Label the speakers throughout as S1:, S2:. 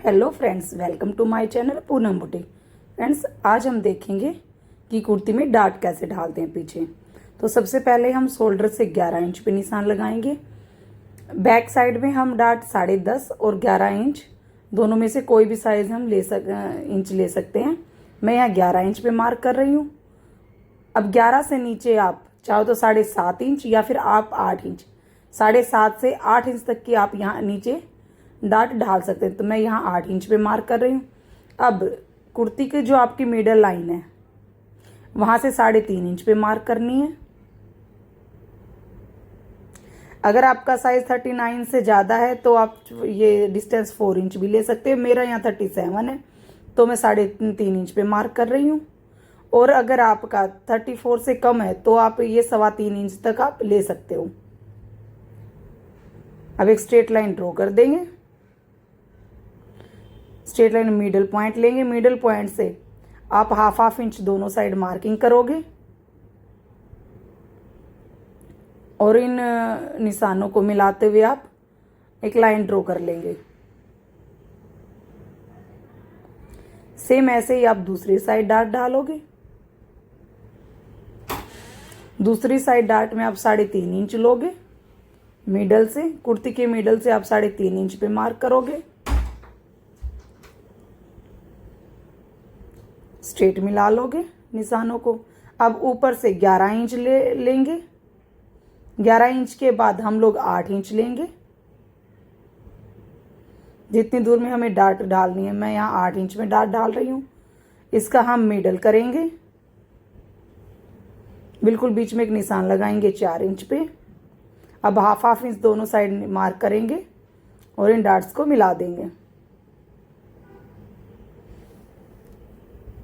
S1: Hello friends, welcome to my channel Poonam boutique. Friends, आज हम देखेंगे कि कुर्ती में डाट कैसे ढालते हैं पीछे। तो सबसे पहले हम शोल्डर से 11 इंच पे निशान लगाएंगे। बैक साइड में हम डाट 10.5 और 11 इंच दोनों में से कोई भी साइज हम इंच ले सकते हैं। मैं यहाँ 11 इंच पे मार्क कर रही हूँ। अब 11 से नीचे आप चाहो तो 7.5 इंच या फिर आप 8 इंच, 7.5 से 8 इंच तक की आप यहाँ नीचे डाट ढाल सकते हैं। तो मैं यहाँ 8 इंच पे मार्क कर रही हूँ। अब कुर्ती की जो आपकी मिडल लाइन है वहां से 3.5 इंच पे मार्क करनी है। अगर आपका साइज 39 से ज़्यादा है तो आप ये डिस्टेंस 4 इंच भी ले सकते हैं। मेरा यहाँ 37 है तो मैं 3.5 इंच पे मार्क कर रही हूँ। और अगर आपका 34 से कम है तो आप ये 3.25 इंच तक आप ले सकते हो। अब एक स्ट्रेट लाइन ड्रॉ कर देंगे। स्ट्रेट लाइन मिडल पॉइंट लेंगे। मिडल पॉइंट से आप हाफ इंच दोनों साइड मार्किंग करोगे और इन निशानों को मिलाते हुए आप एक लाइन ड्रॉ कर लेंगे। सेम ऐसे ही आप दूसरी साइड डाट डालोगे। दूसरी साइड डाट में आप 3.5 इंच लोगे। मिडल से, कुर्ती के मिडल से आप 3.5 इंच पे मार्क करोगे। स्ट्रेट मिला लोगे निशानों को। अब ऊपर से 11 इंच लेंगे। 11 इंच के बाद हम लोग 8 इंच लेंगे। जितनी दूर में हमें डाट डालनी है, मैं यहाँ 8 इंच में डाट डाल रही हूँ। इसका हम मिडल करेंगे। बिल्कुल बीच में एक निशान लगाएंगे 4 इंच पे। अब हाफ इंच दोनों साइड मार्क करेंगे और इन डाट्स को मिला देंगे।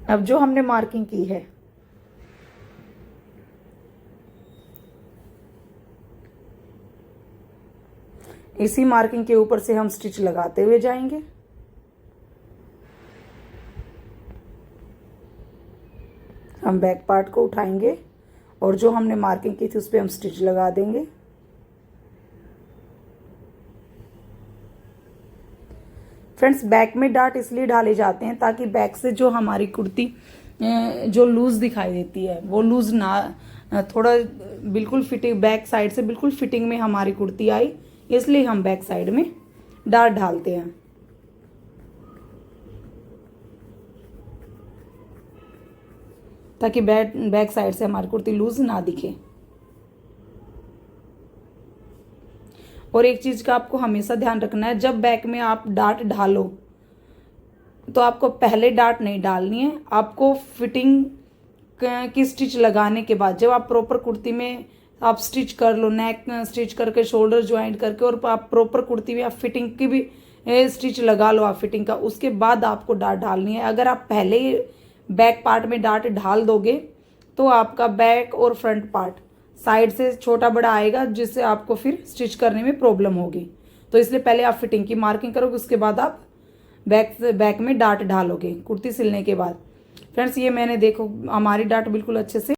S1: अब जो हमने मार्किंग की है इसी मार्किंग के ऊपर से हम स्टिच लगाते हुए जाएंगे। हम बैक पार्ट को उठाएंगे और जो हमने मार्किंग की थी उस पर हम स्टिच लगा देंगे। फ्रेंड्स, बैक में डाट इसलिए डाले जाते हैं ताकि बैक से जो हमारी कुर्ती जो लूज दिखाई देती है वो लूज ना, थोड़ा बिल्कुल फिटिंग, बैक साइड से बिल्कुल फिटिंग में हमारी कुर्ती आई, इसलिए हम बैक साइड में डाट ढालते हैं। ताकि बैक साइड से हमारी कुर्ती लूज ना दिखे। और एक चीज का आपको हमेशा ध्यान रखना है, जब बैक में आप डाट ढालो तो आपको पहले डाट नहीं डालनी है। आपको फिटिंग की स्टिच लगाने के बाद, जब आप प्रॉपर कुर्ती में आप स्टिच कर लो, नेक स्टिच करके, शोल्डर ज्वाइंट करके, और आप प्रॉपर कुर्ती में आप फिटिंग की भी स्टिच लगा लो आप फिटिंग का, उसके बाद आपको डाट डालनी है। अगर आप पहले ही बैक पार्ट में डाट ढाल दोगे तो आपका बैक और फ्रंट पार्ट साइड से छोटा बड़ा आएगा, जिससे आपको फिर स्टिच करने में प्रॉब्लम होगी। तो इसलिए पहले आप फिटिंग की मार्किंग करोगे, उसके बाद आप बैक में डाट ढालोगे कुर्ती सिलने के बाद। फ्रेंड्स, ये मैंने देखो हमारी डाट बिल्कुल अच्छे से